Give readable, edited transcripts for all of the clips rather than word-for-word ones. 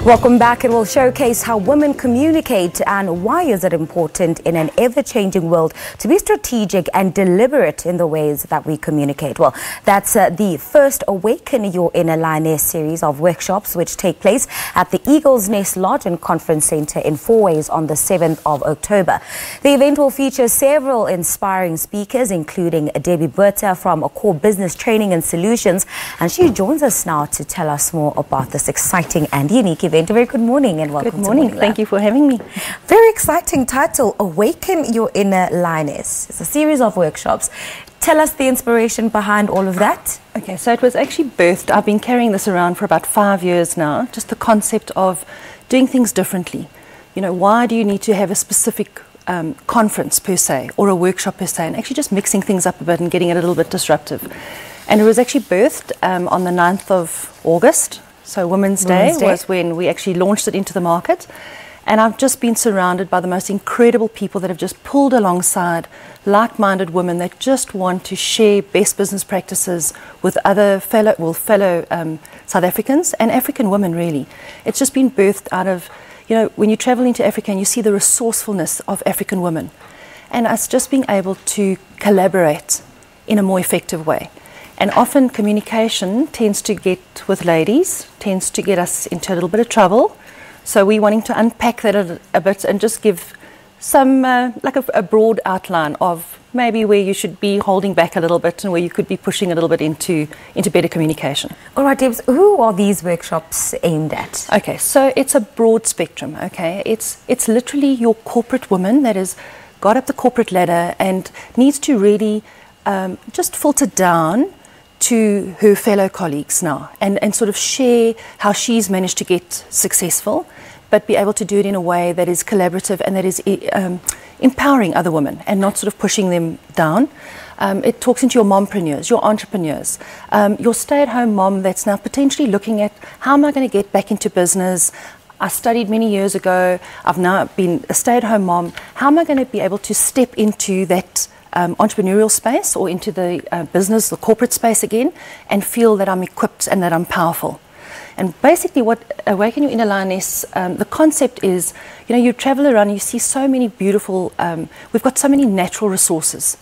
Welcome back, and we'll showcase how women communicate and why is it important in an ever-changing world to be strategic and deliberate in the ways that we communicate. Well, that's the first Awaken Your Inner Lioness series of workshops which take place at the Eagle's Nest Lodge and Conference Centre in Fourways on the 7th of October. The event will feature several inspiring speakers, including Debbie Botha from Core Business Training and Solutions, and she joins us now to tell us more about this exciting and unique event. A very good morning and welcome. Good morning. Thank you for having me. Very exciting title, Awaken Your Inner Lioness. It's a series of workshops. Tell us the inspiration behind all of that. Okay, so it was actually birthed. I've been carrying this around for about 5 years now, just the concept of doing things differently. You know, why do you need to have a specific conference per se or a workshop per se, and actually just mixing things up a bit and getting it a little bit disruptive. And it was actually birthed on the 9th of August. So Women's Day was when we actually launched it into the market. And I've just been surrounded by the most incredible people that have just pulled alongside like-minded women that just want to share best business practices with other fellow South Africans and African women, really. It's just been birthed out of, you know, when you travel into Africa and you see the resourcefulness of African women. And us just being able to collaborate in a more effective way. And often communication tends to get, with ladies, tends to get us into a little bit of trouble. So we're wanting to unpack that a bit and just give some, like a broad outline of maybe where you should be holding back a little bit and where you could be pushing a little bit into better communication. All right, Debs, who are these workshops aimed at? Okay, so it's a broad spectrum, okay? It's literally your corporate woman that has got up the corporate ladder and needs to really just filter down to her fellow colleagues now and sort of share how she's managed to get successful, but be able to do it in a way that is collaborative and that is empowering other women and not sort of pushing them down. It talks into your mompreneurs, your entrepreneurs, your stay-at-home mom that's now potentially looking at how am I going to get back into business. I studied many years ago. I've now been a stay-at-home mom. How am I going to be able to step into that entrepreneurial space or into the business, the corporate space again, and feel that I'm equipped and that I'm powerful? And basically what Awaken Your Inner Lioness, the concept is, you know, you travel around and you see so many beautiful, we've got so many natural resources,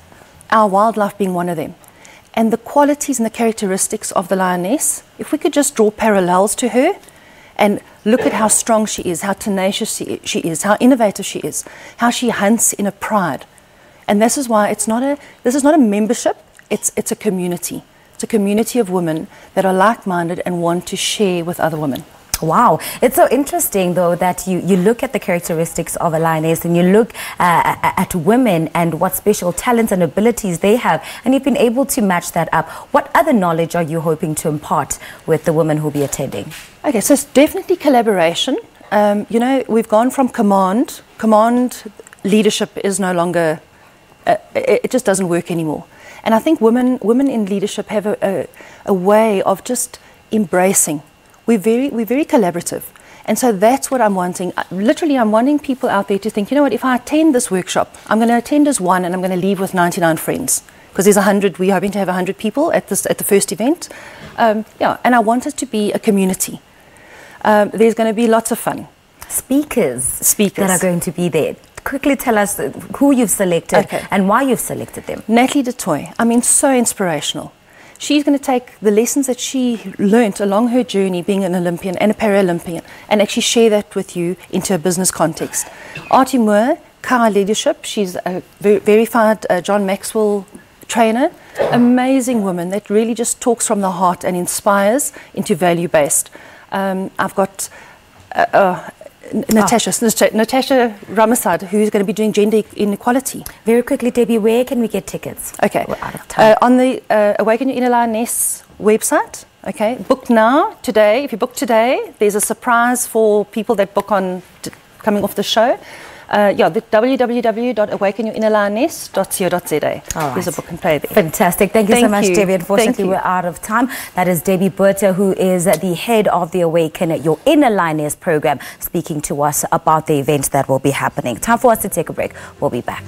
our wildlife being one of them. And the qualities and the characteristics of the lioness, if we could just draw parallels to her and look at how strong she is, how tenacious she is, how innovative she is, how she hunts in a pride. And this is why this is not a membership, it's a community. It's a community of women that are like-minded and want to share with other women. Wow. It's so interesting, though, that you look at the characteristics of a lioness and you look at women and what special talents and abilities they have, and you've been able to match that up. What other knowledge are you hoping to impart with the women who will be attending? Okay, so it's definitely collaboration. You know, we've gone from command leadership is no longer... it just doesn't work anymore. And I think women in leadership have a way of just embracing. We're very collaborative. And so that's what I'm wanting. Literally, I'm wanting people out there to think, you know what, if I attend this workshop, I'm going to attend as one and I'm going to leave with 99 friends. Because there's 100, we're hoping to have 100 people at the first event. Yeah, and I want it to be a community. There's going to be lots of fun. Speakers that are going to be there. Quickly tell us who you've selected and why you've selected them. Natalie du Toit, I mean, so inspirational. She's going to take the lessons that she learnt along her journey being an Olympian and a Paralympian and actually share that with you into a business context. Artie Moore, Car Leadership, she's a verified John Maxwell trainer, amazing woman that really just talks from the heart and inspires into value-based. I've got... Natasha Ramasad, who's going to be doing gender inequality. Very quickly, Debbie, where can we get tickets? Okay, we're out of time. On the Awaken Your Inner Lioness website. Okay, book now, today. If you book today, there's a surprise for people that book on coming off the show. Yeah, the www.awakenyourinnerlioness.co.za. There's a book and play there. Fantastic. Thank you so much, Debbie. Unfortunately, we're out of time. That is Debbie Botha, who is the head of the Awaken Your Inner Lioness program, speaking to us about the events that will be happening. Time for us to take a break. We'll be back.